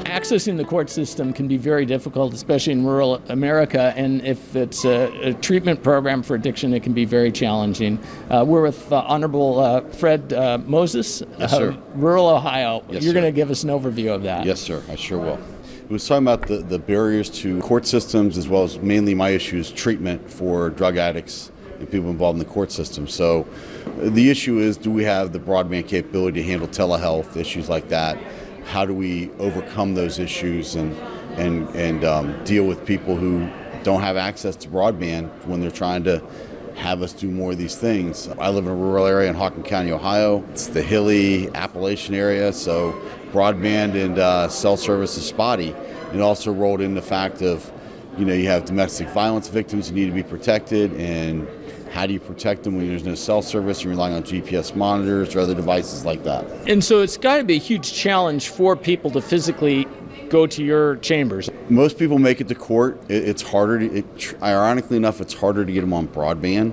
Accessing the court system can be very difficult, especially in rural America, and if it's a treatment program for addiction, it can be very challenging. We're with Honorable Fred Moses, Yes, rural Ohio. Yes, You're sir. going to give us an overview of that. Yes, sir, I sure will. We was talking about the barriers to court systems, as well as mainly my issue is treatment for drug addicts and people involved in the court system. So the issue is, do we have the broadband capability to handle telehealth, issues like that? How do we overcome those issues and deal with people who don't have access to broadband when they're trying to have us do more of these things? I live in a rural area in Hocking County, Ohio. It's the hilly Appalachian area, so broadband and cell service is spotty. It also rolled in the fact of, you have domestic violence victims who need to be protected, and how do you protect them when there's no cell service, you're relying on GPS monitors or other devices like that? And so it's got to be a huge challenge for people to physically go to your chambers. Most people make it to court. It's harder, ironically enough, it's harder to get them on broadband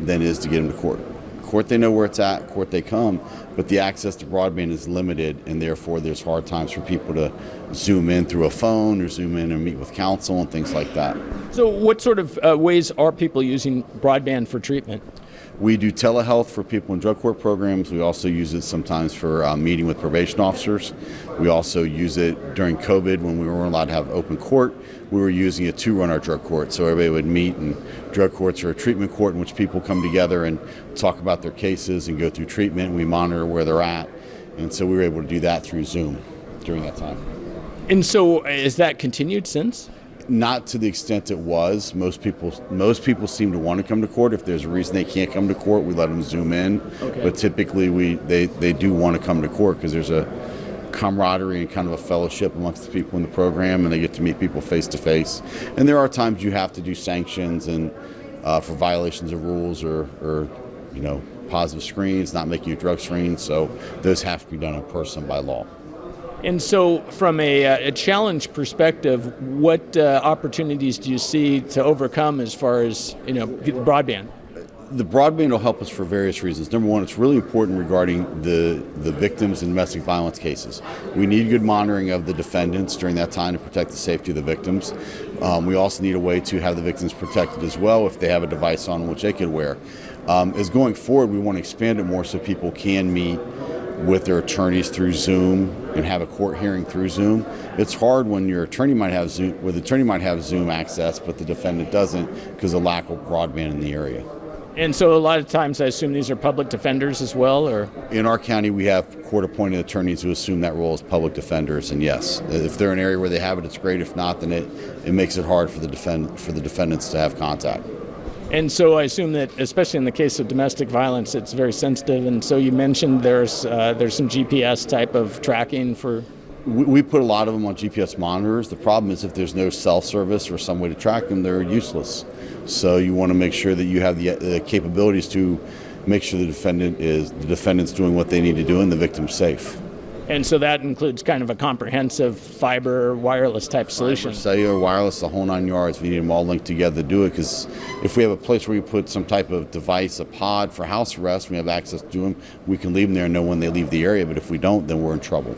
than it is to get them to court. Court, they know where it's at, court they come, but the access to broadband is limited, and therefore there's hard times for people to zoom in through a phone or zoom in and meet with counsel and things like that. So what sort of ways are people using broadband for treatment? We do telehealth for people in drug court programs. We also use it sometimes for meeting with probation officers. We also use it during COVID when we weren't allowed to have open court. We were using it to run our drug court. So everybody would meet, and drug courts are a treatment court in which people come together and talk about their cases and go through treatment. We monitor where they're at. And so we were able to do that through Zoom during that time. And so has that continued since? Not to the extent it was. Most people seem to want to come to court. If there's a reason they can't come to court, we let them Zoom in. Okay. But typically they do want to come to court because there's a camaraderie and kind of a fellowship amongst the people in the program, and they get to meet people face to face. And there are times you have to do sanctions and for violations of rules or positive screens, not making a drug screen. So those have to be done in person by law. And so from a challenge perspective, what opportunities do you see to overcome as far as, broadband? The broadband will help us for various reasons. Number one, it's really important regarding the victims in domestic violence cases. We need good monitoring of the defendants during that time to protect the safety of the victims. We also need a way to have the victims protected as well if they have a device on which they can wear. As going forward, we want to expand it more so people can meet with their attorneys through Zoom and have a court hearing through Zoom. It's hard when your attorney might have Zoom, where the attorney might have Zoom access, but the defendant doesn't because of lack of broadband in the area. And so a lot of times I assume these are public defenders as well, or? In our county, we have court-appointed attorneys who assume that role as public defenders, and yes, if they're in an area where they have it, it's great. If not, then it makes it hard for the defendants to have contact. And so I assume that, especially in the case of domestic violence, it's very sensitive. And so you mentioned there's some GPS type of tracking for. We put a lot of them on GPS monitors. The problem is if there's no cell service or some way to track them, they're useless. So you want to make sure that you have the capabilities to make sure the defendant's doing what they need to do and the victim's safe. And so that includes kind of a comprehensive fiber wireless type solution. Cellular, wireless, the whole 9 yards. We need them all linked together to do it, because if we have a place where we put some type of device, a pod for house arrest, we have access to them, we can leave them there and know when they leave the area. But if we don't, then we're in trouble.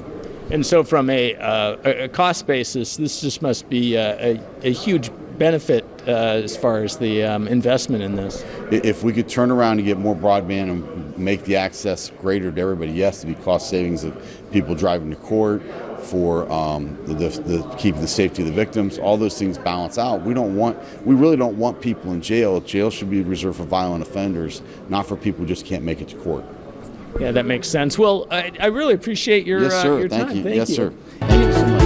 And so from a cost basis, this just must be a huge benefit as far as the investment in this. If we could turn around and get more broadband and make the access greater to everybody, yes, it'd be cost savings of people driving to court, for keeping the safety of the victims. All those things balance out. We really don't want people in jail. Jail should be reserved for violent offenders, not for people who just can't make it to court. Yeah, that makes sense. Well, I really appreciate your yes, sir. your time. Thank you. Thank yes, you. sir. Thank you so much.